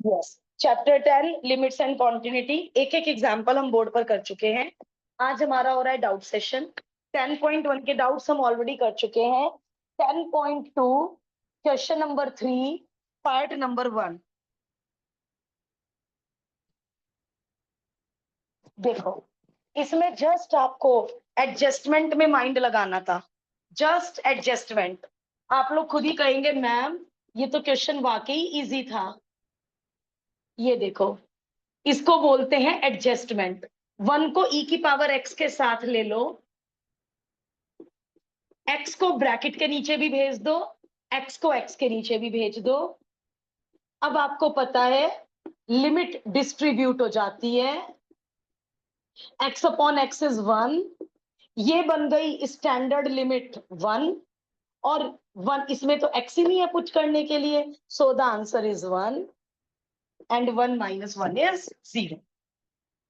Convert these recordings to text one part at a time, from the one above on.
Yes, chapter 10 limits and continuity. एक एक example हम बोर्ड पर कर चुके हैं। आज हमारा हो रहा है डाउट सेशन। 10.1 के डाउट्स हम ऑलरेडी कर चुके हैं। 10.2 क्वेश्चन नंबर 3 पार्ट नंबर 1। देखो, इसमें जस्ट आपको एडजस्टमेंट में माइंड लगाना था। Just adjustment. आप लोग खुद ही कहेंगे मैम ये तो क्वेश्चन वाकई इजी था। ये देखो, इसको बोलते हैं एडजस्टमेंट। 1 को e की पावर x के साथ ले लो, x को ब्रैकेट के नीचे भी भेज दो, x को x के नीचे भी भेज दो। अब आपको पता है लिमिट डिस्ट्रीब्यूट हो जाती है, x अपॉन x इज 1। ये बन गई स्टैंडर्ड लिमिट 1, और 1 इसमें तो x ही नहीं है पुट करने के लिए, so the answer is 1 and 1 minus 1 is 0।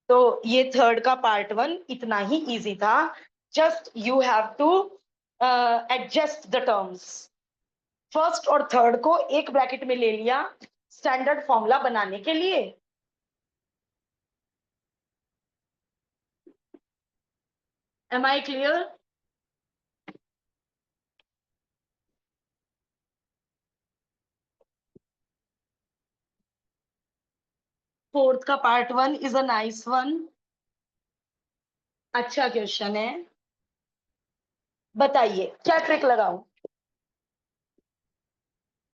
तो ये थर्ड का पार्ट 1 इतना ही इजी था। Just you have to adjust the terms. First और थर्ड को एक ब्रैकेट में ले लिया स्टैंडर्ड फॉर्मूला बनाने के लिए। Am I clear? फोर्थ का part 1 is a nice one. अच्छा क्वेश्चन है, बताइए क्या ट्रिक लगाऊं?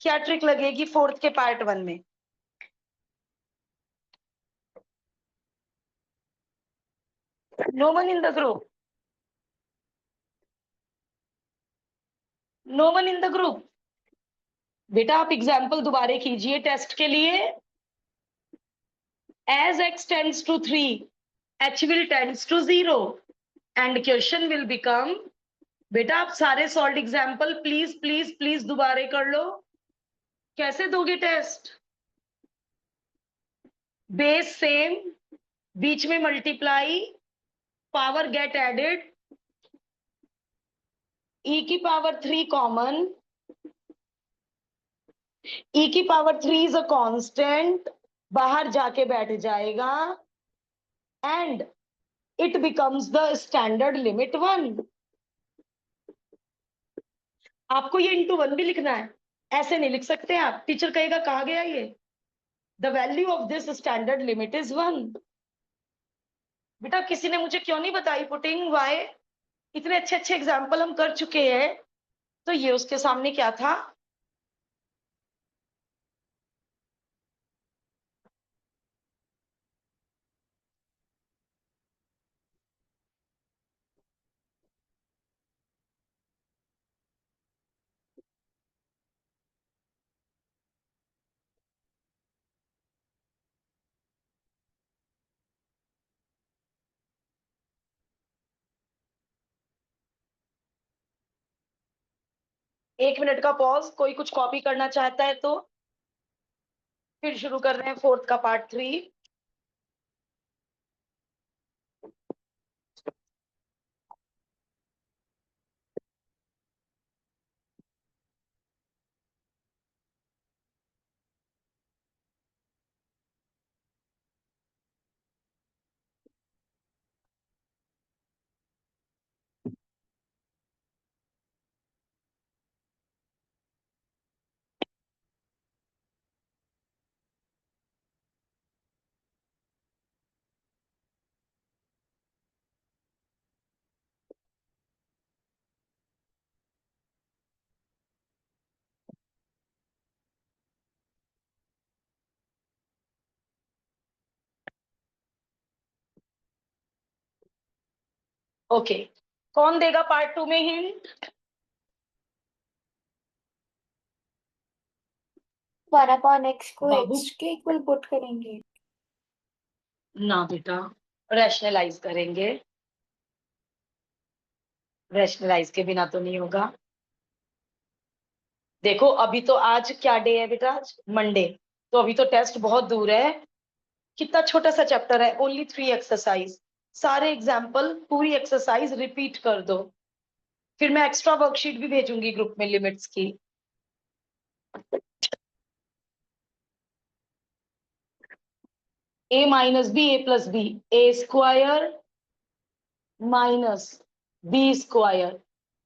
क्या ट्रिक लगेगी फोर्थ के पार्ट 1 में? No one in the group? No one in the group? बेटा आप एग्जाम्पल दोबारा कीजिए टेस्ट के लिए। as x tends to 3 h will tends to 0 and question will become। बेटा आप सारे solve example please please please दोबारा कर लो। कैसे दोगे टेस्ट? बेस सेम, बीच में multiply, power get added, e की पावर 3 कॉमन, e की पावर 3 इज अ कांस्टेंट, बाहर जाके बैठ जाएगा and it becomes the standard limit 1। आपको ये इंटू 1 भी लिखना है, ऐसे नहीं लिख सकते आप, टीचर कहेगा कहा गया ये। The value of this standard limit is 1। बेटा किसी ने मुझे क्यों नहीं बताई पुटिंग वाई? इतने अच्छे अच्छे एग्जाम्पल हम कर चुके हैं, तो ये उसके सामने क्या था? एक मिनट का पॉज, कोई कुछ कॉपी करना चाहता है तो फिर शुरू कर रहे हैं फोर्थ का पार्ट 3। ओके, कौन देगा पार्ट 2 में हिंट? 1/x को बाबू x के इक्वल पुट करेंगे। ना बेटा, रैशनलाइज करेंगे। रैशनलाइज के बिना तो नहीं होगा। देखो अभी तो आज क्या डे है बेटा? आज मंडे। तो अभी तो टेस्ट बहुत दूर है। कितना छोटा सा चैप्टर है, ओनली 3 एक्सरसाइज। सारे एग्जाम्पल पूरी एक्सरसाइज रिपीट कर दो, फिर मैं एक्स्ट्रा वर्कशीट भी भेजूंगी ग्रुप में लिमिट्स की। ए माइनस बी, ए प्लस बी, ए स्क्वायर माइनस बी स्क्वायर।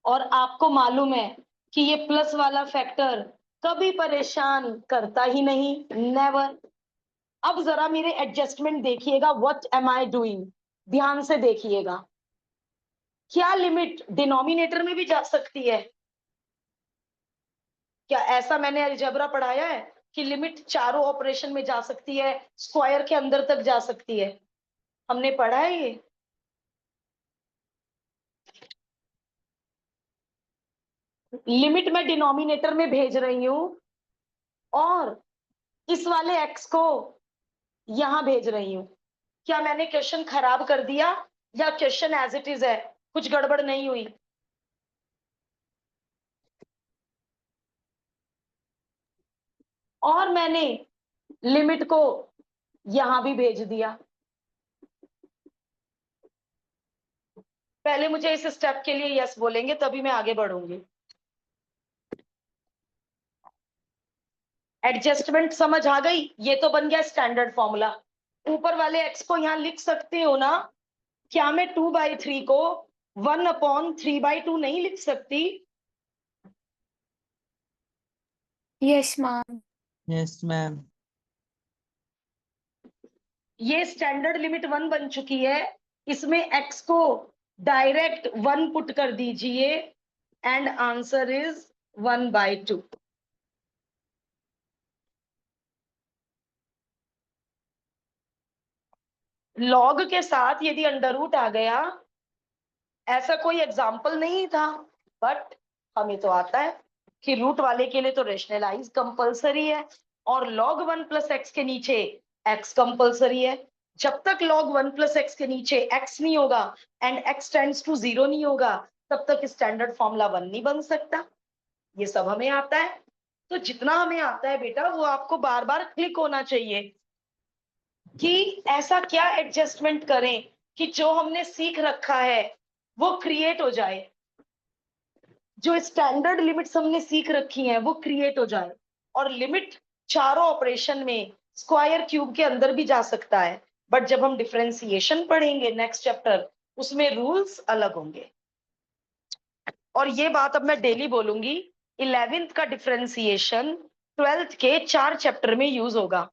और आपको मालूम है कि ये प्लस वाला फैक्टर कभी परेशान करता ही नहीं, नेवर। अब जरा मेरे एडजस्टमेंट देखिएगा, व्हाट एम आई डूइंग, ध्यान से देखिएगा। क्या लिमिट डिनोमिनेटर में भी जा सकती है? क्या ऐसा मैंने अलजेब्रा पढ़ाया है कि लिमिट चारों ऑपरेशन में जा सकती है, स्क्वायर के अंदर तक जा सकती है? हमने पढ़ा है ये? लिमिट मैं डिनोमिनेटर में भेज रही हूं और इस वाले x को यहां भेज रही हूं। क्या मैंने क्वेश्चन खराब कर दिया या क्वेश्चन एज इट इज है, कुछ गड़बड़ नहीं हुई? और मैंने लिमिट को यहां भी भेज दिया। पहले मुझे इस स्टेप के लिए यस बोलेंगे तभी मैं आगे बढ़ूंगी। एडजस्टमेंट समझ आ गई? ये तो बन गया स्टैंडर्ड फॉर्मूला। ऊपर वाले x को यहां लिख सकते हो ना? क्या मैं 2/3 को 1/3/2 नहीं लिख सकती? Yes ma'am. Yes ma'am. ये स्टैंडर्ड लिमिट 1 बन चुकी है। इसमें x को डायरेक्ट 1 पुट कर दीजिए एंड आंसर इज 1/2। लॉग के साथ यदि अंडर रूट आ गया, ऐसा कोई एग्जाम्पल नहीं था, बट हमें तो आता है कि रूट वाले के लिए तो रेशनलाइज कंपलसरी है और log 1 प्लस एक्स के नीचे x कंपलसरी है। जब तक log 1 प्लस एक्स के नीचे x नहीं होगा एंड x टेंड्स टू 0 नहीं होगा, तब तक स्टैंडर्ड फॉर्मूला 1 नहीं बन सकता। ये सब हमें आता है। तो जितना हमें आता है बेटा, वो आपको बार बार क्लिक होना चाहिए कि ऐसा क्या एडजस्टमेंट करें कि जो हमने सीख रखा है वो क्रिएट हो जाए, जो स्टैंडर्ड लिमिट्स हमने सीख रखी हैं वो क्रिएट हो जाए। और लिमिट चारों ऑपरेशन में स्क्वायर क्यूब के अंदर भी जा सकता है, बट जब हम डिफरेंशिएशन पढ़ेंगे नेक्स्ट चैप्टर, उसमें रूल्स अलग होंगे। और ये बात अब मैं डेली बोलूंगी, 11th का डिफरेंशिएशन 12th के 4 चैप्टर में यूज होगा।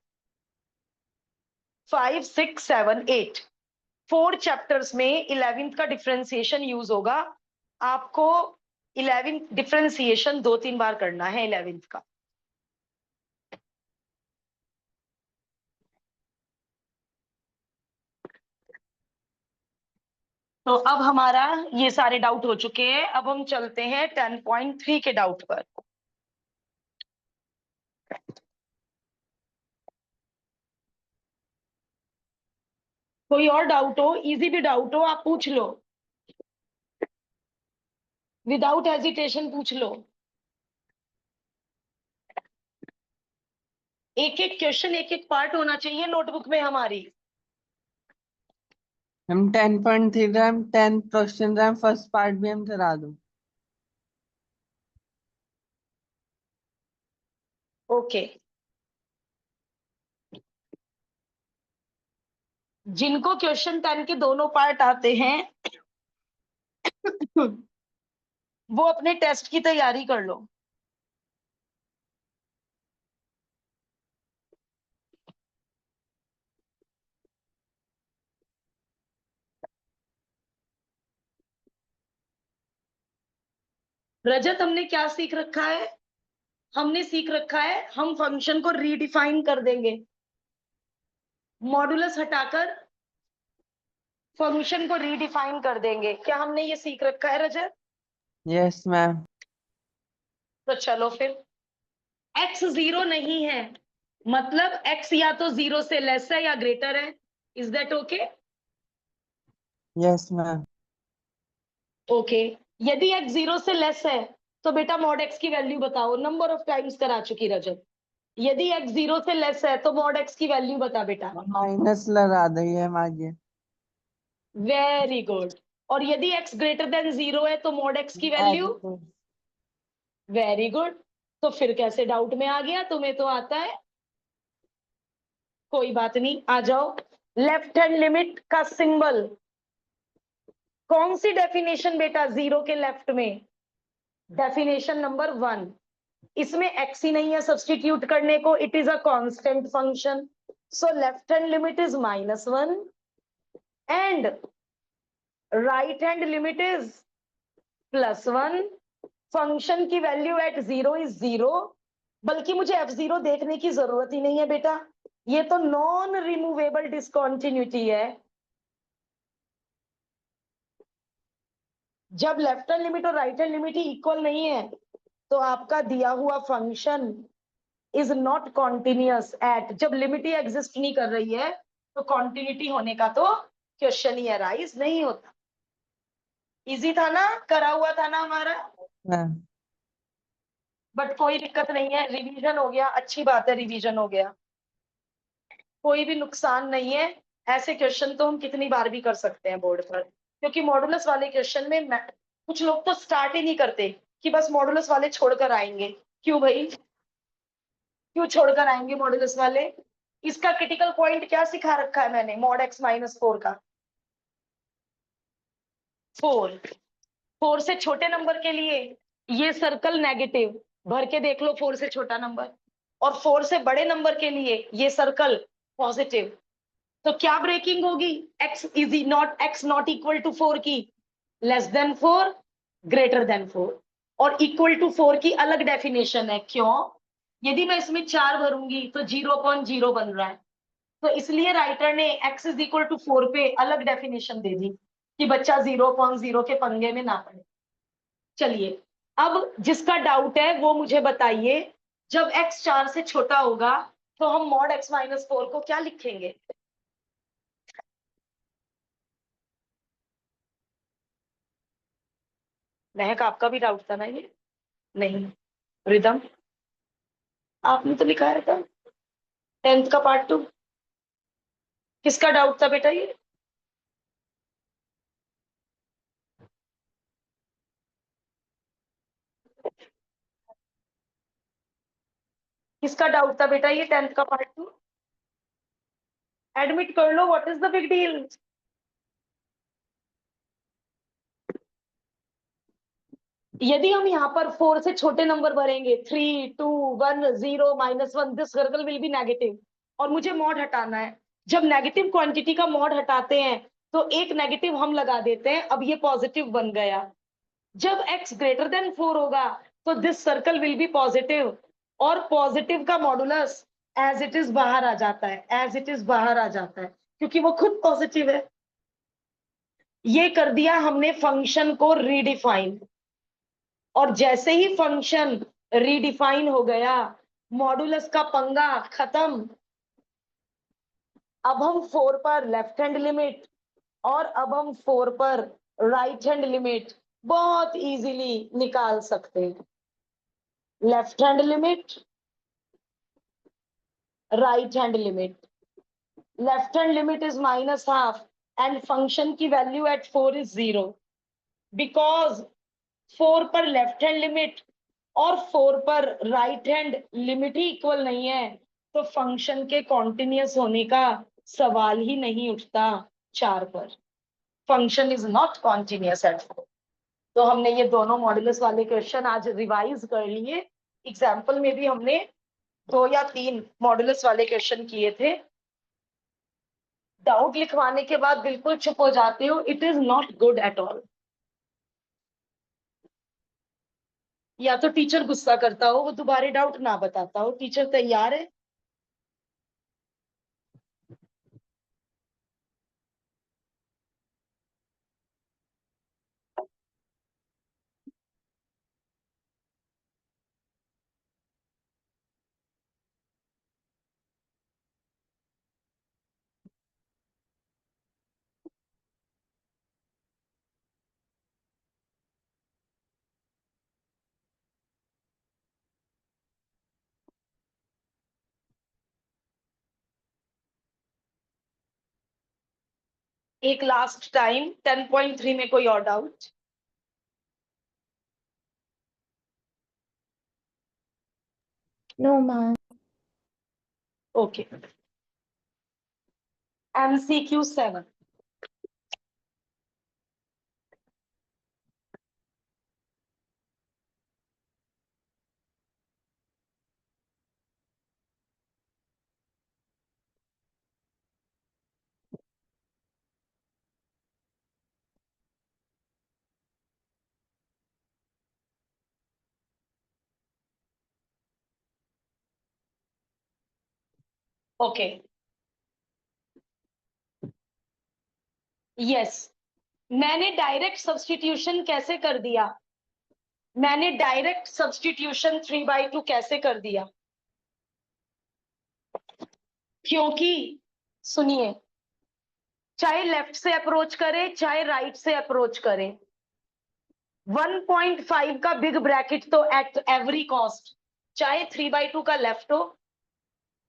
5, 6, 7, 8 4 चैप्टर्स में 11th का डिफरेंशिएशन यूज होगा। आपको 11th डिफरेंशिएशन 2-3 बार करना है 11th का। तो अब हमारा ये सारे डाउट हो चुके हैं। अब हम चलते हैं 10.3 के डाउट पर। कोई और डाउट हो, इजी भी डाउट हो, आप पूछ लो, विदाउट हेजिटेशन पूछ लो। एक एक क्वेश्चन, एक एक पार्ट होना चाहिए नोटबुक में हमारी। हम 10.3 RAM 10 question RAM first part भी हम करा दो। ओके, जिनको क्वेश्चन 10 के दोनों पार्ट आते हैं वो अपने टेस्ट की तैयारी कर लो। रजत, हमने क्या सीख रखा है? हमने सीख रखा है हम फंक्शन को रीडिफाइन कर देंगे, मॉडुलस हटाकर फंक्शन को रीडिफाइन कर देंगे। क्या हमने ये सीख रखा है रजत? Yes ma'am. तो चलो फिर, x 0 नहीं है मतलब x या तो 0 से लेस है या ग्रेटर है। Is that okay? Yes ma'am. Okay, यदि x 0 से लेस है तो बेटा मॉड x की वैल्यू बताओ। नंबर ऑफ टाइम्स करा चुकी रजत। यदि x 0 से लेस है तो मॉड x की वैल्यू बता बेटा। माइनस लगा दी है आगे। Very good. और यदि x ग्रेटर देन 0 है तो मॉड x की वैल्यू। Very good. तो फिर कैसे डाउट में आ गया? तुम्हें तो आता है। कोई बात नहीं, आ जाओ। लेफ्ट हैंड लिमिट का सिंबल, कौन सी डेफिनेशन बेटा जीरो के लेफ्ट में? Definition number 1। इसमें एक्स ही नहीं है सब्सटीट्यूट करने को, it is a constant function, so left hand limit is -1 and right hand limit is +1। Function की वैल्यू एट 0 इज 0, बल्कि मुझे F0 देखने की जरूरत ही नहीं है बेटा, ये तो नॉन रिमूवेबल डिसकंटिन्यूटी है। जब लेफ्ट हैंड लिमिट और राइट हैंड लिमिट ही इक्वल नहीं है तो आपका दिया हुआ function is not continuous at, जब लिमिट ही एग्जिस्ट नहीं कर रही है तो कॉन्टिन्यूटी होने का तो क्वेश्चन ही अराइज नहीं होता। इजी था ना, करा हुआ था ना हमारा, हाँ। बट कोई दिक्कत नहीं है, रिवीजन हो गया, अच्छी बात है, रिवीजन हो गया, कोई भी नुकसान नहीं है। ऐसे क्वेश्चन तो हम कितनी बार भी कर सकते हैं बोर्ड पर, क्योंकि मॉडुलस वाले क्वेश्चन में कुछ लोग तो स्टार्ट ही नहीं करते कि बस मॉडुलस वाले छोड़कर आएंगे। क्यों भाई, क्यों छोड़कर आएंगे मॉडुलस वाले? इसका क्रिटिकल पॉइंट क्या सिखा रखा है मैंने मॉड x -4 का? 4। 4 से छोटे नंबर के लिए ये सर्कल नेगेटिव, भर के देख लो 4 से छोटा नंबर, और 4 से बड़े नंबर के लिए ये सर्कल पॉजिटिव। तो क्या ब्रेकिंग होगी? x नॉट इक्वल टू 4 की, <4 ग्रेटर देन 4, और इक्वल टू 4 की अलग डेफिनेशन है। क्यों? यदि मैं इसमें 4 भरूंगी तो 0.0 बन रहा है, तो इसलिए राइटर ने x इज इक्वल टू 4 पे अलग डेफिनेशन दे दी कि बच्चा 0.0 के पंगे में ना पड़े। चलिए, अब जिसका डाउट है वो मुझे बताइए, जब x 4 से छोटा होगा तो हम मॉड x -4 को क्या लिखेंगे? महक, आपका भी डाउट था ना ये? नहीं, रिदम, आपने तो लिखा है था 10th का पार्ट 2। किसका डाउट था बेटा ये? किसका डाउट था बेटा ये 10th का पार्ट 2? एडमिट कर लो, what is the big deal? यदि हम यहाँ पर 4 से छोटे नंबर भरेंगे, 3 2 1 0 -1, this circle will be negative, और मुझे मॉड हटाना है। जब नेगेटिव क्वांटिटी का मॉड हटाते हैं तो एक नेगेटिव हम लगा देते हैं, अब ये पॉजिटिव बन गया। जब x ग्रेटर देन 4 होगा तो this circle will be positive, और पॉजिटिव का मॉडुलस एज इट इज बाहर आ जाता है, एज इट इज बाहर आ जाता है, क्योंकि वो खुद पॉजिटिव है। ये कर दिया हमने फंक्शन को रीडिफाइन, और जैसे ही फंक्शन रीडिफाइन हो गया, मॉडुलस का पंगा खत्म। अब हम 4 पर लेफ्ट हैंड लिमिट और अब हम 4 पर राइट हैंड लिमिट बहुत इजीली निकाल सकते हैं। Left hand limit, right hand limit. Left hand limit is -12 and function की वैल्यू एट 4 इज 0, बिकॉज 4 पर लेफ्ट हैंड लिमिट और 4 पर राइट हैंड लिमिट ही इक्वल नहीं है, तो फंक्शन के कॉन्टिन्यूअस होने का सवाल ही नहीं उठता 4 पर। Function is not continuous at 4। तो हमने ये दोनों मॉडुलस वाले क्वेश्चन आज रिवाइज कर लिए। एग्जाम्पल में भी हमने 2 या 3 मॉडुलस वाले क्वेश्चन किए थे। डाउट लिखवाने के बाद बिल्कुल चुप हो जाते हो, it is not good at all. या तो टीचर गुस्सा करता हो, वो दोबारा डाउट ना बताता हो, टीचर तैयार है। एक लास्ट टाइम 10.3 में कोई और doubt? No, ma'am. Okay, MCQ 7. Okay, yes, मैंने डायरेक्ट सब्स्टिट्यूशन कैसे कर दिया? मैंने डायरेक्ट सब्स्टिट्यूशन 3/2 कैसे कर दिया? क्योंकि सुनिए, चाहे लेफ्ट से अप्रोच करे चाहे राइट से अप्रोच करे, 1.5 का बिग ब्रैकेट तो एट एवरी कॉस्ट, चाहे 3/2 का लेफ्ट हो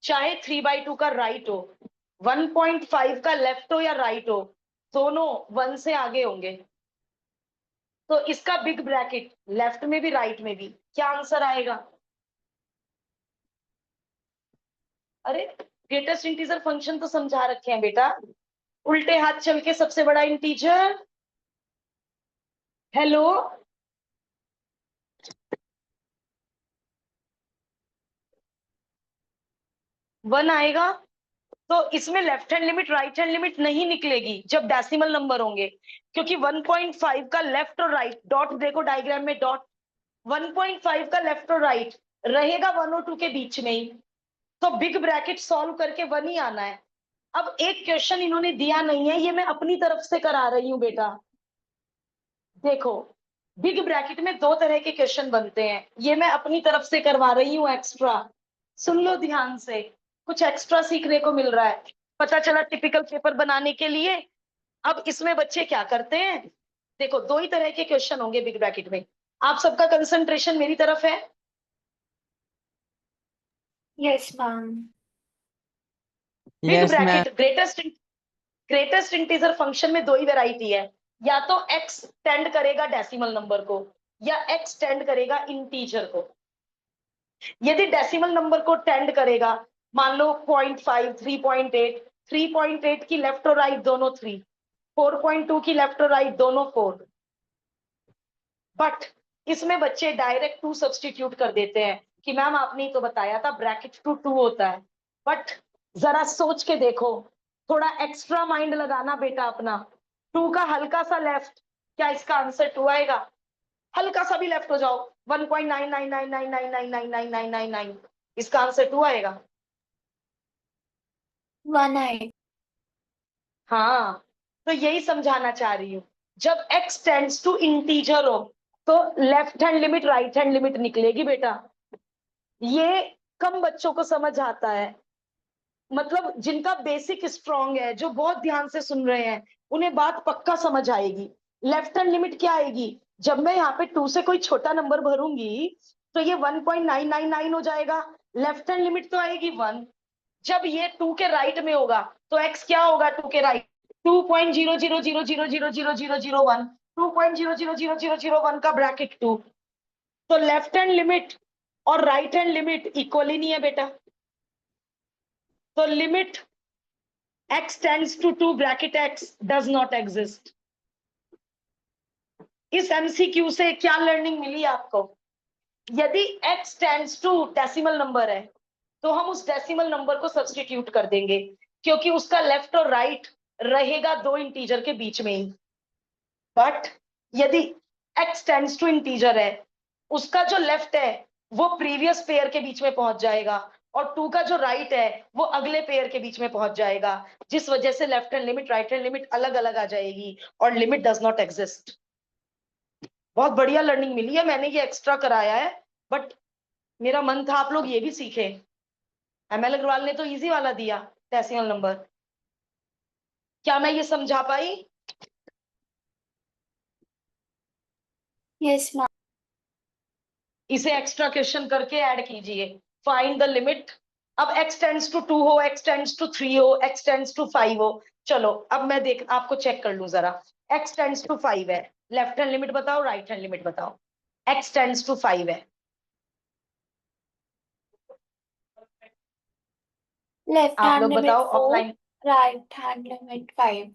चाहे 3/2 का राइट हो, 1.5 का लेफ्ट हो या राइट हो, दोनों 1 से आगे होंगे। तो इसका बिग ब्रैकेट लेफ्ट में भी राइट में भी क्या आंसर आएगा? अरे ग्रेटेस्ट इंटीजर फंक्शन तो समझा रखे हैं बेटा, उल्टे हाथ चल के सबसे बड़ा इंटीजर। हेलो, 1 आएगा। तो इसमें left hand limit right hand limit नहीं निकलेगी जब डेसिमल नंबर होंगे, क्योंकि 1.5 का लेफ्ट और राइट, डॉट देखो डायग्राम में, डॉट 1.5 का लेफ्ट और राइट रहेगा 1 और 2 के बीच में ही, तो बिग ब्रैकेट सॉल्व करके 1 ही आना है। अब एक क्वेश्चन इन्होंने दिया नहीं है, ये मैं अपनी तरफ से करा रही हूं बेटा। देखो, बिग ब्रैकेट में 2 तरह के क्वेश्चन बनते हैं, ये मैं अपनी तरफ से करवा रही हूँ एक्स्ट्रा। सुन लो ध्यान से, कुछ एक्स्ट्रा सीखने को मिल रहा है, पता चला टिपिकल पेपर बनाने के लिए। अब इसमें बच्चे क्या करते हैं, देखो 2 ही तरह के क्वेश्चन होंगे बिग ब्रैकेट में। आप सबका कंसंट्रेशन मेरी तरफ है? Yes, ma'am. Big yes ma'am. Bracket greatest integer function में 2 ही वैरायटी है, या तो x टेंड करेगा डेसिमल नंबर को या x टेंड करेगा इंटीजर को। यदि डेसिमल नंबर को टेंड करेगा, मान लो 0.5, 3.8, 3.8 की लेफ्ट और राइट दोनों 3, 4.2 की लेफ्ट और राइट दोनों 4, बट इसमें बच्चे डायरेक्ट 2 सब्स्टिट्यूट कर देते हैं कि मैम आपने ही तो बताया था ब्रैकेट टू 2 होता है। बट जरा सोच के देखो, थोड़ा एक्स्ट्रा माइंड लगाना बेटा अपना। 2 का हल्का सा लेफ्ट, क्या इसका आंसर 2 आएगा? हल्का सा भी लेफ्ट हो जाओ, 1.99999999999, इसका आंसर 2 आएगा। 1 eye. हाँ, तो यही समझाना चाह रही हूँ, जब x टेंड्स टू इंटीजर हो तो left hand limit right hand limit निकलेगी बेटा। ये कम बच्चों को समझ आता है, मतलब जिनका बेसिक स्ट्रांग है, जो बहुत ध्यान से सुन रहे हैं, उन्हें बात पक्का समझ आएगी। लेफ्ट हैंड लिमिट क्या आएगी, जब मैं यहाँ पे 2 से कोई छोटा नंबर भरूंगी तो ये 1.999 हो जाएगा, लेफ्ट हैंड लिमिट तो आएगी 1। जब ये 2 के राइट में होगा तो x क्या होगा 2 के राइट, 2.000000001, 2.0000001 का ब्रैकेट 2। तो लेफ्ट हैंड लिमिट और राइट हैंड लिमिट इक्वल ही नहीं है बेटा। तो limit x tends to 2 bracket x does not exist। इस MCQ से क्या लर्निंग मिली आपको? यदि x tends to decimal number है तो हम उस डेसिमल नंबर को सब्स्टिट्यूट कर देंगे, क्योंकि उसका लेफ्ट और राइट रहेगा 2 इंटीजर के बीच में ही। बट यदि x टेंड्स टू इंटीजर है, उसका जो लेफ्ट है वो प्रीवियस पेयर के बीच में पहुंच जाएगा और 2 का जो राइट है वो अगले पेयर के बीच में पहुंच जाएगा, जिस वजह से left hand limit right hand limit अलग अलग आ जाएगी और लिमिट डज नॉट एग्जिस्ट। बहुत बढ़िया लर्निंग मिली है, मैंने ये एक्स्ट्रा कराया है, बट मेरा मन था आप लोग ये भी सीखे। ML अग्रवाल ने तो इजी वाला दिया डेसिमल नंबर, क्या मैं ये समझा पाई? Yes, ma'am. इसे एक्स्ट्रा क्वेश्चन करके ऐड कीजिए। फाइंड द लिमिट, अब x टेंड्स टू 2 हो, x टेंड्स टू 3 हो, x टेंड्स टू 5 हो, चलो अब मैं देख आपको चेक कर लूं जरा। x टेंड्स टू 5 है, लेफ्ट हैंड लिमिट बताओ राइट हैंड लिमिट बताओ। x टेंड्स टू 5 है, Left आप hand लोग limit बताओ 4. Offline. Right hand limit 5.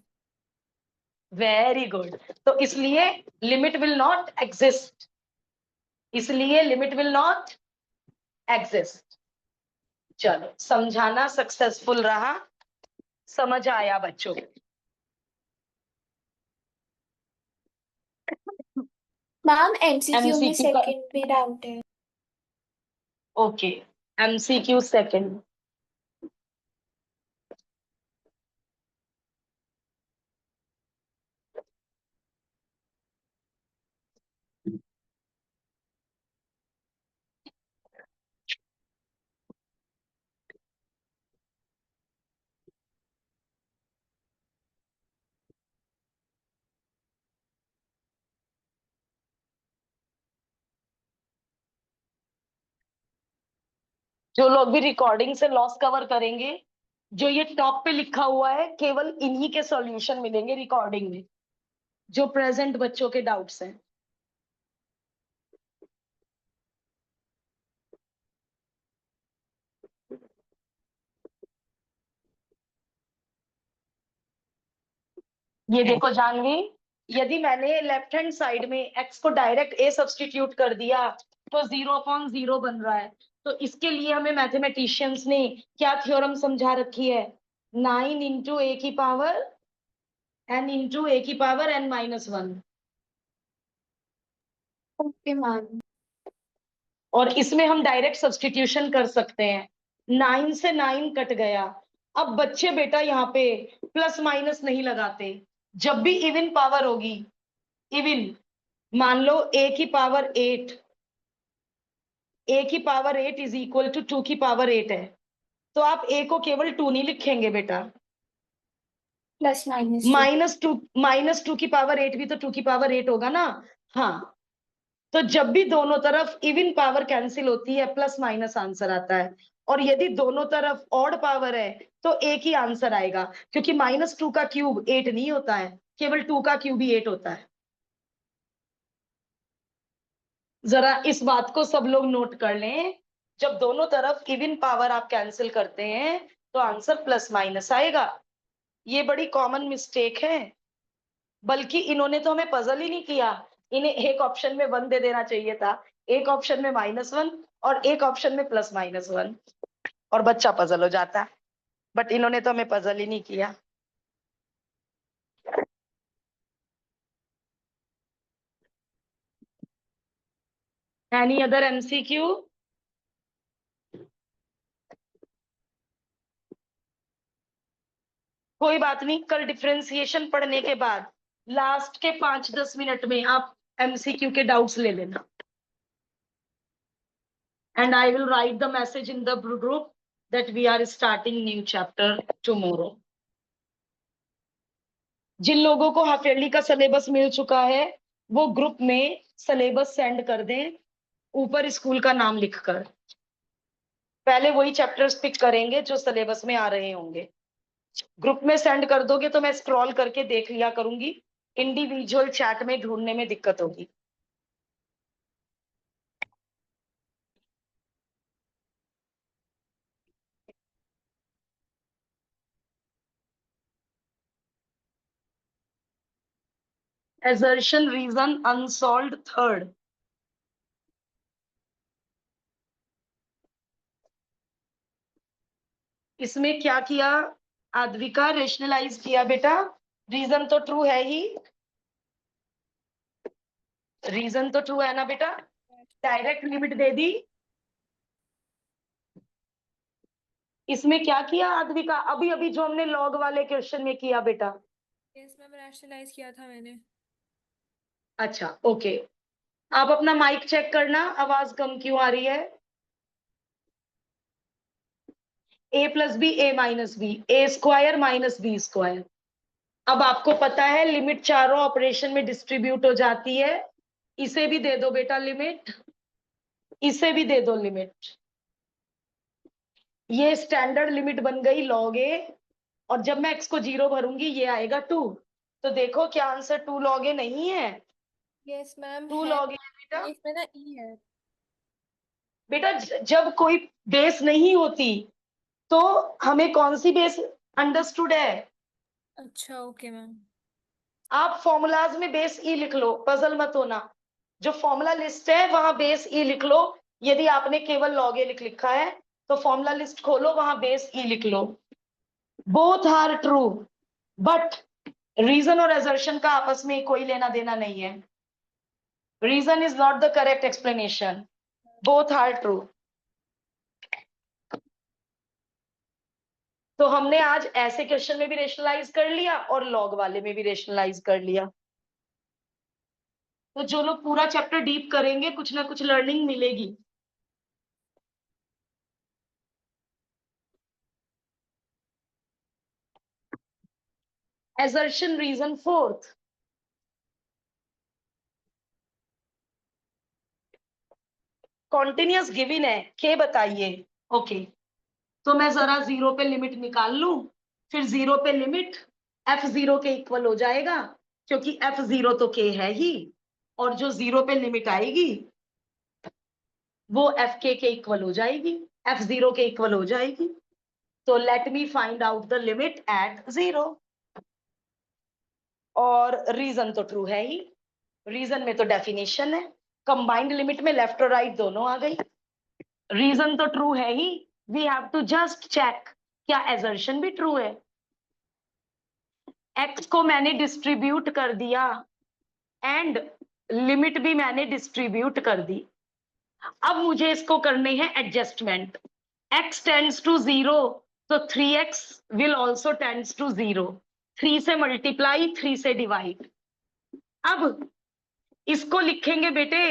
Very good. तो इसलिए लिमिट विल नॉट एग्जिस्ट, इसलिए लिमिट विल नॉट एग्जिस्ट। चलो, समझाना सक्सेसफुल रहा, समझ आया बच्चों को? मैम एमसीक्यू में एमसीक्यू का, सेकंड भी डाउट है। Okay, MCQ second. जो लोग भी रिकॉर्डिंग से लॉस कवर करेंगे, जो ये टॉप पे लिखा हुआ है, केवल इन्हीं के सॉल्यूशन मिलेंगे रिकॉर्डिंग में, जो प्रेजेंट बच्चों के डाउट्स हैं। ये देखो जानवी, यदि मैंने लेफ्ट हैंड साइड में x को डायरेक्ट a सब्स्टिट्यूट कर दिया तो 0/0 बन रहा है। तो इसके लिए हमें मैथमेटिशियंस ने क्या थ्योरम समझा रखी है? 9 इंटू ए की पावर n इंटू ए की पावर n-1। Okay ma'am. और इसमें हम डायरेक्ट सब्स्टिट्यूशन कर सकते हैं। 9 से 9 कट गया। अब बच्चे बेटा यहाँ पे प्लस माइनस नहीं लगाते। जब भी इवन पावर होगी, इवन, मान लो a की पावर 8, a की पावर 8 इज इक्वल टू 2 की पावर 8 है, तो आप a को केवल 2 नहीं लिखेंगे बेटा, प्लस माइनस 2। -2 की पावर 8 भी तो 2 की पावर 8 होगा ना। हाँ, तो जब भी दोनों तरफ इवन पावर कैंसिल होती है, प्लस माइनस आंसर आता है। और यदि दोनों तरफ ऑड पावर है तो एक ही आंसर आएगा, क्योंकि -2 का क्यूब 8 नहीं होता है, केवल 2 का क्यूब ही 8 होता है। जरा इस बात को सब लोग नोट कर लें, जब दोनों तरफ इवन पावर आप कैंसिल करते हैं तो आंसर प्लस माइनस आएगा। ये बड़ी कॉमन मिस्टेक है। बल्कि इन्होंने तो हमें पजल ही नहीं किया, इन्हें एक ऑप्शन में 1 दे देना चाहिए था, एक ऑप्शन में -1 और एक ऑप्शन में +-1, और बच्चा पजल हो जाता। बट इन्होंने तो हमें पजल ही नहीं किया। Any other MCQ? कोई बात नहीं, कल डिफरेंशिएशन पढ़ने के बाद लास्ट के 5-10 मिनट में आप एमसीक्यू के डाउट्स ले लेना, and I will write the message in the group that we are starting new chapter tomorrow. जिन लोगों को हाफ ईयरली का सिलेबस मिल चुका है वो ग्रुप में सिलेबस सेंड कर दें, ऊपर स्कूल का नाम लिखकर। पहले वही चैप्टर्स पिक करेंगे जो सिलेबस में आ रहे होंगे। ग्रुप में सेंड कर दोगे तो मैं स्क्रॉल करके देख लिया करूंगी, इंडिविजुअल चैट में ढूंढने में दिक्कत होगी। assertion reason unsolved third, इसमें क्या किया आद्विका? रेशनलाइज किया बेटा। रीजन तो ट्रू है ही, रीजन तो ट्रू है ना बेटा? डायरेक्ट लिमिट दे दी। इसमें क्या किया आद्विका? अभी अभी जो हमने लॉग वाले क्वेश्चन में किया बेटा। यस मैम, रैशनलाइज किया था मैंने। अच्छा ओके, आप अपना माइक चेक करना, आवाज कम क्यों आ रही है? a plus b a minus b, a square minus b square. अब आपको पता है लिमिट चारों ऑपरेशन में डिस्ट्रीब्यूट हो जाती है। इसे भी दे दो बेटा लिमिट, इसे भी दे दो लिमिट। ये स्टैंडर्ड लिमिट बन गई लॉग ए, और जब मैं x को 0 भरूंगी ये आएगा 2। तो देखो क्या आंसर 2 लॉग ए नहीं है? यस मैम 2 है, लॉग ए बेटा। इसमें ना ई है। बेटा जब कोई बेस नहीं होती तो हमें कौन सी बेस अंडरस्टूड है? अच्छा ओके मैम। आप फॉर्मूलाज में बेस ई लिख लो, पजल मत होना। जो फॉर्मूला लिस्ट है वहां बेस ई लिख लो। यदि आपने केवल लॉग ए लिख लिखा है तो फॉर्मूला लिस्ट खोलो, वहां बेस ई लिख लो। Both are true, but reason और एजर्शन का आपस में कोई लेना देना नहीं है। Reason is not the correct explanation, both are true. तो हमने आज ऐसे क्वेश्चन में भी रेशनलाइज कर लिया और लॉग वाले में भी रेशनलाइज कर लिया। तो जो लोग पूरा चैप्टर डीप करेंगे कुछ ना कुछ लर्निंग मिलेगी। Assertion reason fourth, continuous given है, के बताइए। ओके, तो मैं जरा जीरो पे लिमिट निकाल लूं, फिर जीरो पे लिमिट एफ जीरो के इक्वल हो जाएगा, क्योंकि एफ जीरो तो के है ही, और जो जीरो पे लिमिट आएगी वो एफ के इक्वल हो जाएगी, एफ जीरो के इक्वल हो जाएगी। तो let me find out the limit at zero. और रीजन तो ट्रू है ही, रीजन में तो डेफिनेशन है, कंबाइंड लिमिट में लेफ्ट और राइट दोनों आ गई। रीजन तो ट्रू है ही, we have to just check क्या एजर्शन भी ट्रू है। एक्स को मैंने डिस्ट्रीब्यूट कर दिया एंड लिमिट भी मैंने डिस्ट्रीब्यूट कर दी। अब मुझे इसको करने हैं adjustment. x tends to zero, तो 3x will also tends to zero. 3 से मल्टीप्लाई, 3 से डिवाइड। अब इसको लिखेंगे बेटे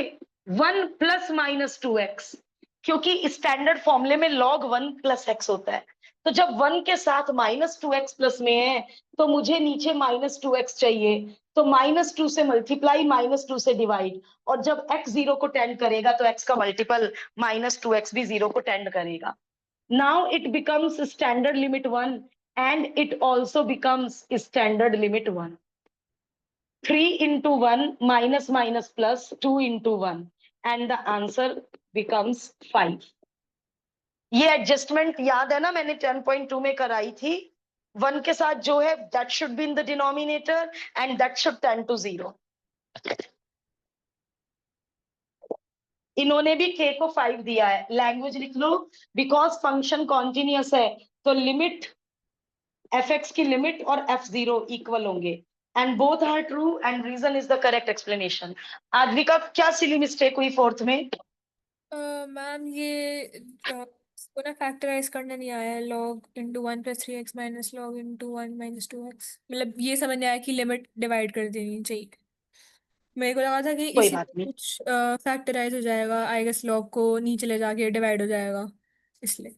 1 प्लस माइनस 2x, क्योंकि स्टैंडर्ड फॉर्मूले में log 1 प्लस एक्स होता है। तो जब 1 के साथ माइनस 2x प्लस में है तो मुझे नीचे माइनस 2x चाहिए। तो माइनस 2 से मल्टीप्लाई, माइनस 2 से डिवाइड। और जब x जीरो को टेंड करेगा तो x का मल्टीपल माइनस 2x भी जीरो को टेंड करेगा। Now it becomes standard limit 1 and it also becomes standard limit 1। 3 into 1 minus minus plus 2 into 1 and the answer becomes 5। ये एडजस्टमेंट याद है ना, मैंने 10.2 में कराई थी। 1 के साथ जो है that should be in the denominator and that should tend to zero. इन्होंने भी k को 5 दिया है, लैंग्वेज लिख लो। बिकॉज फंक्शन कॉन्टिन्यूअस है तो लिमिट fx की लिमिट और f0 इक्वल होंगे, and both are true and reason is the correct explanation. Aadvika क्या सिली मिस्टेक हुई फोर्थ में? मैम ये इसको ना फैक्टराइज करना नहीं आया, log into 1 + 3x minus log into 1 - 2x। मतलब ये समझ नहीं आया कि लिमिट डिवाइड कर देनी चाहिए। मेरे को लगा था कि कोई इसी बात में नहीं, कुछ फैक्टराइज हो जाएगा, आई गेस लॉग को नीचे ले जाके डिवाइड हो जाएगा इसलिए।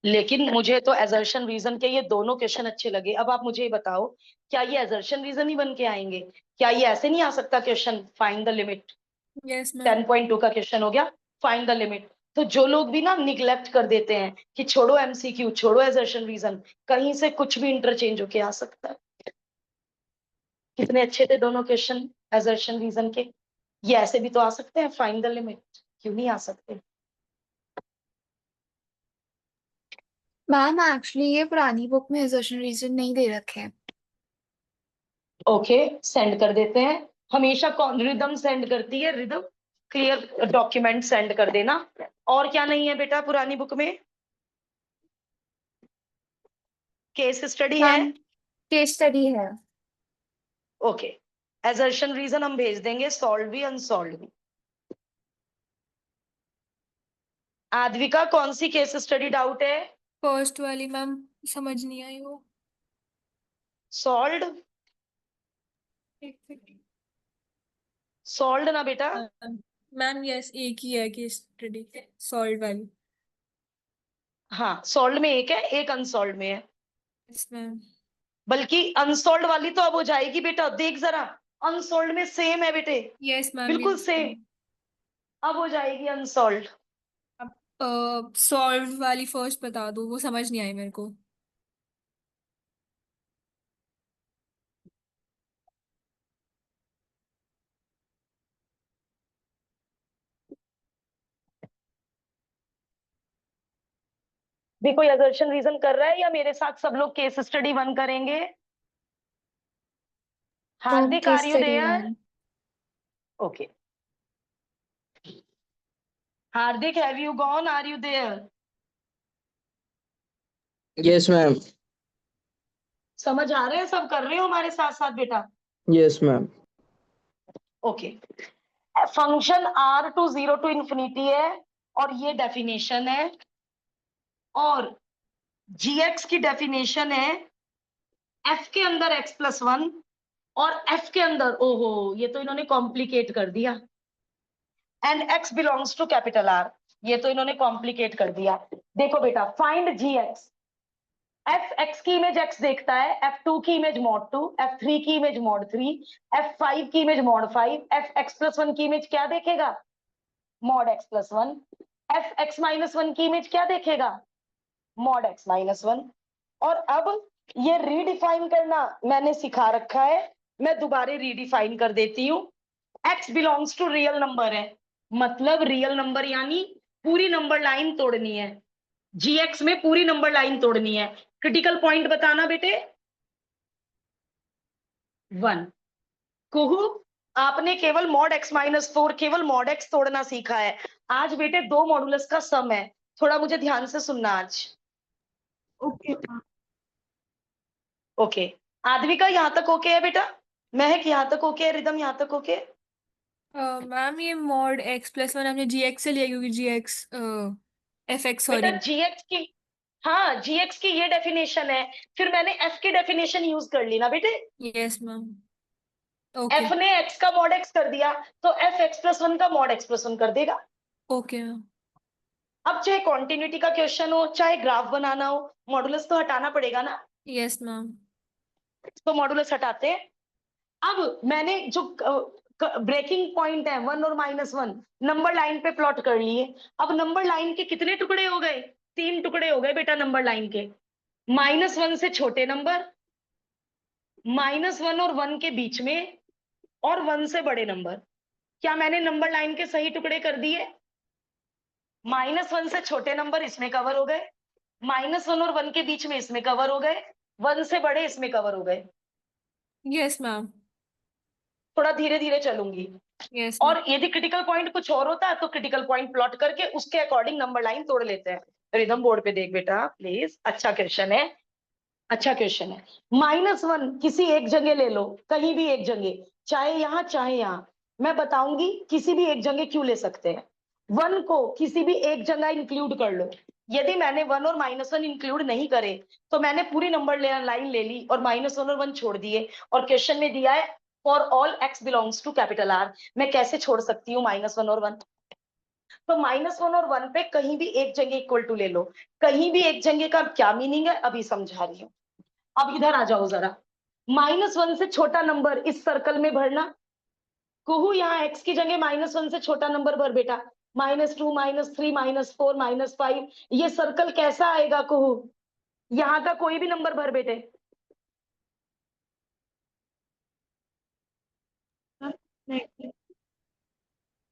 लेकिन मुझे तो एजर्शन रीजन के ये दोनों क्वेश्चन अच्छे लगे। अब आप मुझे बताओ, क्या ये एजर्शन रीजन ही बन के आएंगे? क्या ये ऐसे नहीं आ सकता question, find the limit? Yes ma'am. 10.2 का क्वेश्चन हो गया, फाइंड द लिमिट। तो जो लोग भी ना निग्लेक्ट कर देते हैं कि छोड़ो एमसीक्यू, छोड़ो एजर्शन रीजन, कहीं से कुछ भी इंटरचेंज होके आ सकता है। कितने अच्छे थे दोनों क्वेश्चन एजर्शन रीजन के। ये ऐसे भी तो आ सकते हैं, फाइंड द लिमिट, क्यों नहीं आ सकते? मैम एक्चुअली ये पुरानी बुक में assertion रीजन नहीं दे रखे हैं। ओके, सेंड कर देते हैं। हमेशा कौन रिदम सेंड करती है? रिदम क्लियर डॉक्यूमेंट सेंड कर देना। और क्या नहीं है बेटा पुरानी बुक में? केस स्टडी है? मैम केस स्टडी है। ओके, एजर्शन रीजन हम भेज देंगे, सॉल्व भी अनसॉल्व भी। आद्विका कौन सी केस स्टडी डाउट है? फर्स्ट वाली मैम, समझ नहीं आई वो। सॉल्व? एक सेकंड। सॉल्व ना बेटा? मैम यस, एक ही है कि स्टडी सॉल्व वाली। हाँ, सॉल्व में एक है, एक अनसॉल्व में है। Yes ma'am. बल्कि अनसॉल्व वाली तो अब हो जाएगी बेटा, देख जरा, अनसॉल्व में सेम है बेटे, यस मैम बिल्कुल यस। सेम। अब हो जाएगी अनसॉल्व। अब सॉल्व वाली फर्स्ट बता दो, वो समझ नहीं आई मेरे को। भी कोई assertion रीजन कर रहा है या मेरे साथ सब लोग केस स्टडी 1 करेंगे? Hardik, case are you study there? one. Okay, Hardik, have you gone? Are you there? Yes, ma'am. समझ आ रहे हैं? सब कर रहे हो हमारे साथ साथ बेटा? Yes, ma'am. Okay, function r to 0 to infinity है और ये डेफिनेशन है, और gx की डेफिनेशन है f के अंदर x प्लस 1 और f के अंदर, ओहो ये तो इन्होंने कॉम्प्लिकेट कर दिया, and x belongs to capital R, ये तो इन्होंने कॉम्प्लिकेट कर दिया। देखो बेटा, फाइंड gx, f x की इमेज x देखता है, f2 की इमेज mod 2, f3 की इमेज mod 3, f5 की image mod 5, f x plus 1 की इमेज क्या देखेगा? mod x plus 1, f x minus 1 की इमेज क्या देखेगा? mod x minus 1। और अब ये रीडिफाइन करना मैंने सिखा रखा है, मैं दोबारा रीडिफाइन कर देती हूँ। x belongs to real number है, मतलब रियल नंबर यानी पूरी नंबर लाइन तोड़नी है, gx में पूरी नंबर लाइन तोड़नी है। क्रिटिकल पॉइंट बताना बेटे। 1, कुहू आपने केवल mod x माइनस 4, केवल mod x तोड़ना सीखा है। आज बेटे 2 मॉडुलस का सम है, थोड़ा मुझे ध्यान से सुनना आज। Okay. ओके, आद्विका यहाँ तक ओके है बेटा? महक यहाँ तक ओके है? रिदम यहाँ तक ओके? मैम ये mod x प्लस 1 हमने gx से लिया क्योंकि gx fx बेटा सॉरी। gx की, हाँ gx की ये डेफिनेशन है, फिर मैंने f की डेफिनेशन यूज कर ली ना बेटे। Yes ma'am. ओके f ने x का mod x कर दिया तो f x प्लस 1 का mod x प्लस 1 कर देगा। Okay ma'am. अब चाहे कॉन्टिन्यूटी का क्वेश्चन हो, चाहे ग्राफ बनाना हो, मॉडुलस तो हटाना पड़ेगा ना, यस मैम। तो मॉडुलस हटाते हैं। अब मैंने जो ब्रेकिंग पॉइंट है 1 और -1 नंबर लाइन पे प्लॉट कर लिए। अब नंबर लाइन के कितने टुकड़े हो गए? 3 टुकड़े हो गए बेटा नंबर लाइन के। -1 से छोटे नंबर, -1 और 1 के बीच में, और 1 से बड़े नंबर। क्या मैंने नंबर लाइन के सही टुकड़े कर दिए? -1 से छोटे नंबर इसमें कवर हो गए, -1 और 1 के बीच में इसमें कवर हो गए, 1 से बड़े इसमें कवर हो गए। Yes ma'am. थोड़ा धीरे धीरे चलूंगी। यस और यदि क्रिटिकल पॉइंट कुछ और होता है तो क्रिटिकल पॉइंट प्लॉट करके उसके अकॉर्डिंग नंबर लाइन तोड़ लेते हैं। रिदम बोर्ड पे देख बेटा प्लीज, अच्छा क्वेश्चन है, अच्छा क्वेश्चन है। -1 किसी एक जगह ले लो, कहीं भी एक जगह, चाहे यहाँ चाहे यहाँ, मैं बताऊंगी किसी भी एक जगह क्यों ले सकते हैं। 1 को किसी भी एक जगह इंक्लूड कर लो। यदि मैंने 1 और -1 इंक्लूड नहीं करे तो मैंने पूरी नंबर लाइन ले ली और -1 और 1 छोड़ दिए, और क्वेश्चन में दिया है for all x belongs to capital R। मैं कैसे छोड़ सकती हूँ -1 और 1? तो -1 और 1 पे कहीं भी एक जगह इक्वल टू ले लो। कहीं भी एक जगह का क्या मीनिंग है अभी समझा रही हूँ। अब इधर आ जाओ जरा, -1 से छोटा नंबर इस सर्कल में भरना। कुहू यहाँ x की जगह -1 से छोटा नंबर भर बेटा, -2, -3, -4, -5। ये सर्कल कैसा आएगा कुहू? यहाँ का कोई भी नंबर भर बेटे।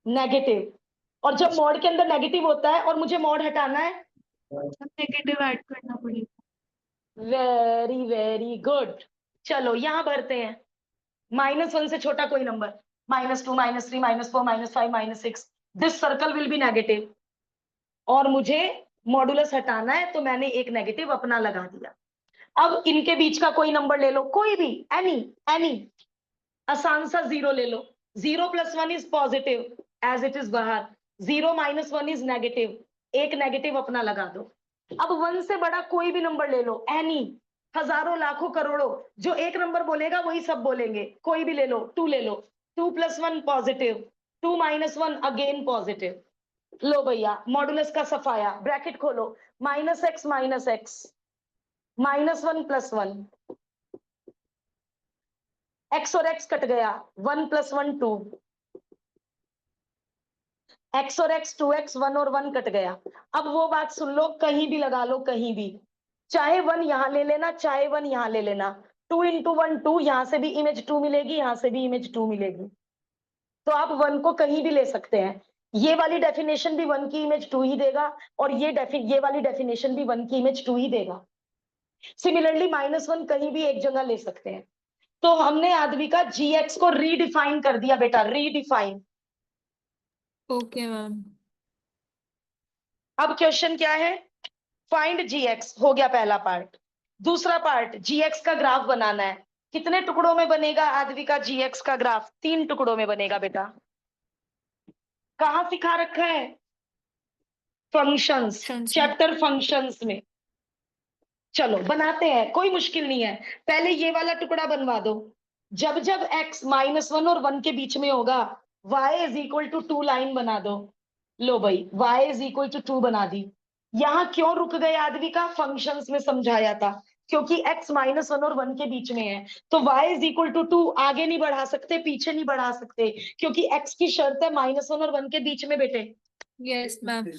नेगेटिव, और जब मॉड के अंदर नेगेटिव होता है और मुझे मॉड हटाना है, नेगेटिव ऐड करना पड़ेगा। Very very good. चलो यहाँ भरते हैं, -1 से छोटा कोई number, -2, -3, -4, -5, -6, this circle will be negative, और मुझे मॉडुलस हटाना है तो मैंने एक नेगेटिव अपना लगा दिया। अब इनके बीच का कोई नंबर ले लो, कोई भी, एनी एनी, आसान सा 0 ले लो। 0 + 1 is positive as it is बाहर, 0 - 1 इज नेगेटिव, एक नेगेटिव अपना लगा दो। अब 1 से बड़ा कोई भी नंबर ले लो, एनी, हजारों लाखों करोड़ों, जो एक नंबर बोलेगा वही सब बोलेंगे, कोई भी ले लो। 2 ले लो, 2 + 1 पॉजिटिव, 2 - 1 अगेन पॉजिटिव। लो भैया मॉडुलस का सफाया, ब्रैकेट खोलो, -x - x, -1 + 1, x और x कट गया, 1 + 1 2, x और x 2x, 1 और 1 कट गया। अब वो बात सुन लो, कहीं भी लगा लो, कहीं भी, चाहे 1 यहां ले लेना, चाहे 1 यहां ले लेना। 2 × 1 2, यहां से भी इमेज 2 मिलेगी, यहां से भी इमेज 2 मिलेगी, तो आप 1 को कहीं भी ले सकते हैं। ये वाली डेफिनेशन भी 1 की इमेज 2 ही देगा, और ये वाली डेफिनेशन भी 1 की इमेज 2 ही देगा। सिमिलरली -1 कहीं भी एक जगह ले सकते हैं। तो हमने आद्विका gx को रीडिफाइन कर दिया बेटा, रीडिफाइन। Okay ma'am. अब क्वेश्चन क्या है, फाइंड gx, हो गया पहला पार्ट। दूसरा पार्ट, gx का ग्राफ बनाना है। कितने टुकड़ों में बनेगा आद्विका gx का ग्राफ? 3 टुकड़ों में बनेगा बेटा। कहाँ सिखा रखा है? फंक्शंस, Functions में। चैप्टर फंक्शंस में। चलो बनाते हैं, कोई मुश्किल नहीं है। पहले ये वाला टुकड़ा बनवा दो। जब जब x -1 और 1 के बीच में होगा, y is equal to 2 line बना दो। लो भाई, y इज इक्वल टू 2 बना दी। यहां क्यों रुक गए आद्विका? फंक्शंस में समझाया था, क्योंकि x -1 और 1 के बीच में है, तो y इज इक्वल टू 2 आगे नहीं बढ़ा सकते, पीछे नहीं बढ़ा सकते, क्योंकि x की शर्त है -1 और 1 के बीच में बेटे। यस मैम,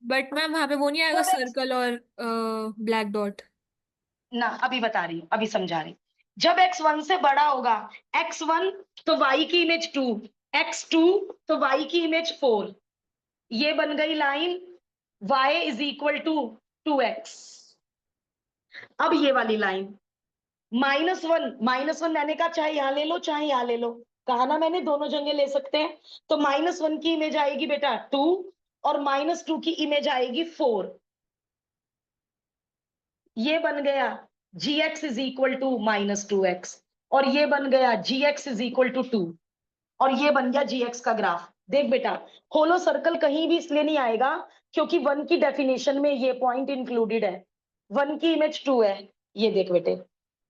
बट मैम वहाँ पे वो नहीं आएगा जब x सर्कल और ब्लैक डॉट? ना, अभी बता रही हूँ, अभी समझा रही हूँ। जब x1 से बड़ा होगा, x1 तो y की इमेज 2, x2 तो y की इमेज 4, ये बन गई line y is equal to 2x। अब ये वाली लाइन -1 मैंने कहा चाहे यहां ले लो चाहे यहां ले लो, कहा ना मैंने दोनों जगह ले सकते हैं। तो -1 की इमेज आएगी बेटा 2, और -2 की इमेज आएगी 4। ये बन गया gx is equal to -2x, और ये बन गया gx इज इक्वल टू 2, और ये बन गया gx का ग्राफ। देख बेटा, होलो सर्कल कहीं भी इसलिए नहीं आएगा क्योंकि 1 की डेफिनेशन में ये पॉइंट इंक्लूडेड है। 1 की इमेज 2 है, ये देख बेटे,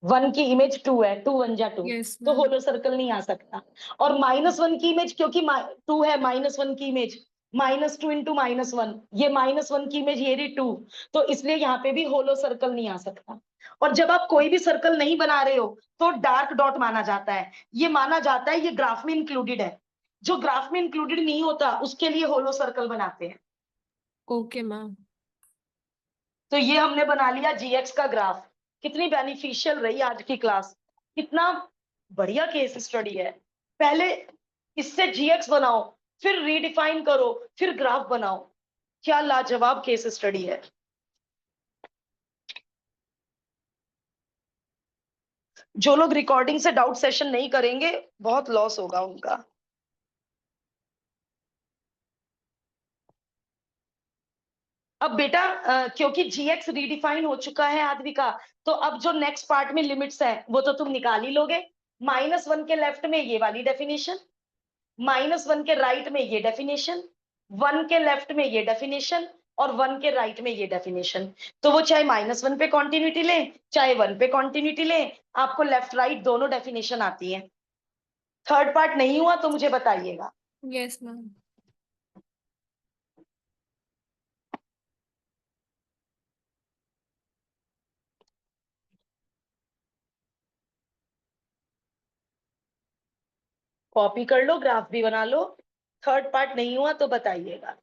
1 की इमेज 2 है, 2 1 जा 2, यस तो मैम। होलो सर्कल नहीं आ सकता। और -1 की इमेज, क्योंकि 2 है, -1 की इमेज -2 इंटू -1, ये -1 की इमेज ये रही 2, तो इसलिए यहाँ पे भी होलो सर्कल नहीं आ सकता। और जब आप कोई भी सर्कल नहीं बना रहे हो तो डार्क डॉट माना जाता है, ये माना जाता है ये ग्राफ में इंक्लूडेड है। जो ग्राफ में इंक्लूडेड नहीं होता उसके लिए होलो सर्कल बनाते हैं। Okay ma'am. तो ये हमने बना लिया जीएक्स का ग्राफ। कितनी बेनिफिशियल रही आज की क्लास, कितना बढ़िया केस स्टडी है। पहले इससे जीएक्स बनाओ, फिर रीडिफाइन करो, फिर ग्राफ बनाओ। क्या लाजवाब केस स्टडी है। जो लोग रिकॉर्डिंग से डाउट सेशन नहीं करेंगे बहुत लॉस होगा उनका। अब बेटा क्योंकि जीएक्स रीडिफाइन हो चुका है आद्विका, तो अब जो नेक्स्ट पार्ट में लिमिट्स है वो तो तुम निकाल ही लोगे। -1 के लेफ्ट में ये वाली डेफिनेशन, -1 के राइट में ये डेफिनेशन, 1 के लेफ्ट में ये डेफिनेशन, और 1 के राइट में ये डेफिनेशन। तो वो चाहे -1 पे कॉन्टिन्यूटी ले चाहे 1 पे कॉन्टिन्यूटी ले, आपको लेफ्ट राइट दोनों डेफिनेशन आती है। थर्ड पार्ट नहीं हुआ तो मुझे बताइएगा। Yes ma'am. कॉपी कर लो, ग्राफ भी बना लो। थर्ड पार्ट नहीं हुआ तो बताइएगा।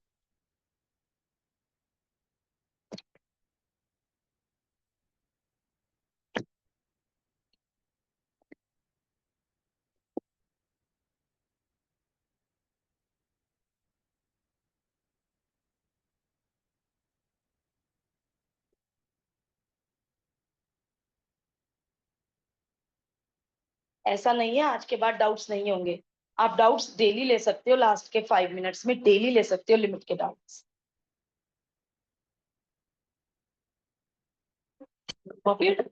ऐसा नहीं है आज के बाद डाउट्स नहीं होंगे, आप डाउट्स डेली ले सकते हो, लास्ट के 5 मिनट्स में डेली ले सकते हो लिमिट के डाउट्स। कॉपीड।